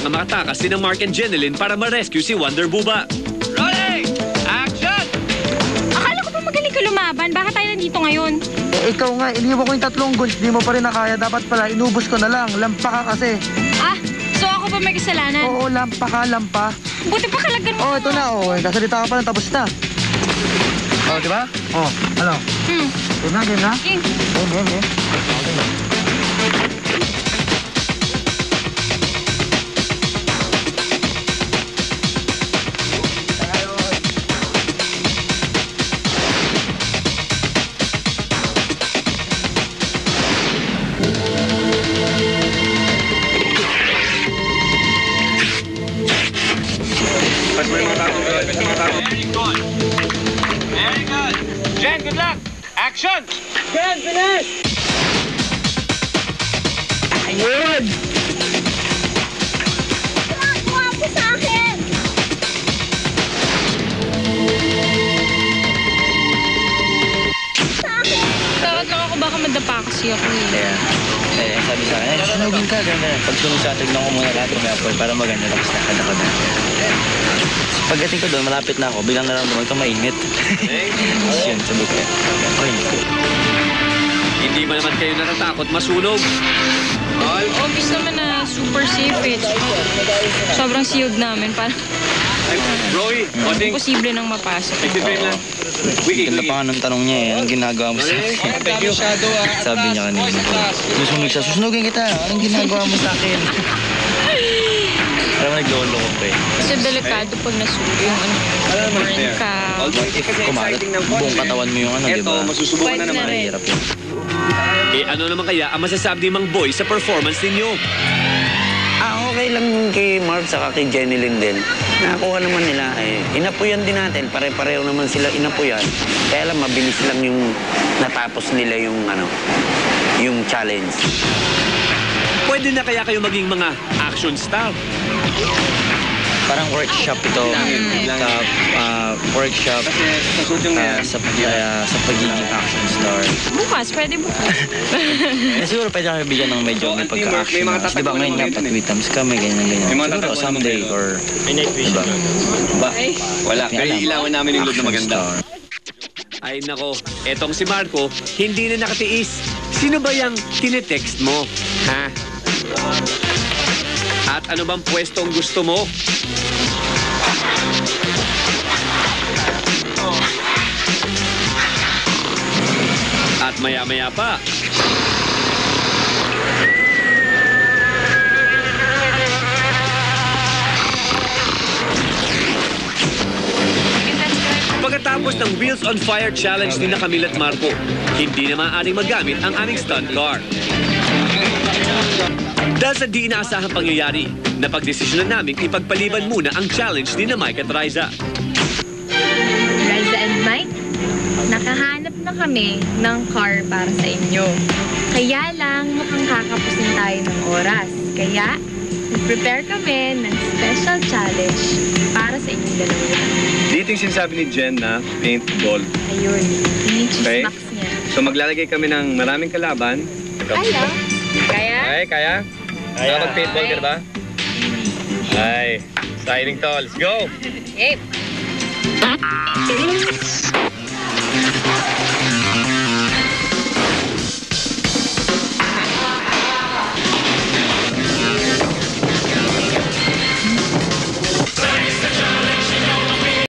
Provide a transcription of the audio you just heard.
kailangan makatakas si Mark and Jenilyn para ma-rescue si Wonder Buba. Rolling! Action! Akala ko pa magaling ka lumaban. Bakit tayo nandito ngayon? Eh, ikaw nga, iniwan ko yung 3 goals, di mo pa rin nakaya. Dapat pala, inubos ko na lang. Lampa ka kasi. Ah, so ako pa may kasalanan? Oo, lampa ka, lampa. Buti pa kalagan mo. Oh, ito na, oh. Kasalita ka pa lang, tapos na. Oh, di ba? Oh, ano? Game na, game na? Game. Game. Very good. Jen, good luck. Action! Jen, finish! Ayun! Kuha ko sa akin! Tawag lang ako, baka madapa kasi ako Sabi sa akin, sunugin ka, gano'n. Pag sunog sa tignan ko muna lahat ng apple para maganda, tapos nakadakad na. Pagdating ko doon, malapit na ako, biglang naramdaman ko mainit. Tapos yun, sabog ko. Hindi ba naman kayo natatakot masunog? Obvious naman na super safe eh. Sobrang sealed namin. Parang Ay, Roy, Oding. imposible nang mapasok. Exhibit lang. Ganda pa nga ng tanong niya eh, anong ginagawa mo sa akin? Sabi niya kanina. Susunog siya, susunugin kita, anong ginagawa mo sa akin? Parang naglolo ko pa eh. Kasi delikado pag nasulo yung burn ka. If kumalat, buong katawan mo yung ano, di ba? Masusubukan na naman. Mahirap yun. Eh ano naman kaya ang masasabi ni Mang Boy sa performance ninyo? Okay lang yung kay Mark saka kay Jenilyn din. Nakakuha naman nila. Inapuyan din natin. Pare-pareho naman sila inapuyan. Kaya lang mabilis lang yung natapos nila yung yung challenge. Pwede na kaya kayo maging mga action star? Parang workshop ito. Workshop sa pagiging action star. Bukas, pwede bukas. Siguro pwede kami bigyan ng medyo may pagka-action. Di ba ngayon nga pag-witams kami, ganyan. Siguro someday or... Diba? Wala, kaya ilawan namin yung look na action maganda. star. Ay nako, etong si Marco, hindi na nakatiis. Sino ba yung tinetext mo? Ha? At ano bang pwestong gusto mo? At maya-maya pa. Pagkatapos ng Wheels on Fire Challenge ni Camille at Marco, hindi na maaaring magamit ang aming stunt car. Dahil sa di inaasahang pangyayari, napagdesisyonan namin ipagpaliban muna ang challenge ni na Mike at Riza. Riza and Mike, nakahanap na kami ng car para sa inyo. Kaya lang mukhang kakapusin tayo ng oras. Kaya, nag-prepare kami ng special challenge para sa inyong dalawa. Dito yung sinasabi ni Jen na paintball. Ayun, yung Okay? chismax niya. So maglalagay kami ng maraming kalaban. Kaya? Kaya? Ay, kaya? Kaya mag-paintball ka ba? Ay, exciting to. Let's go! Yep.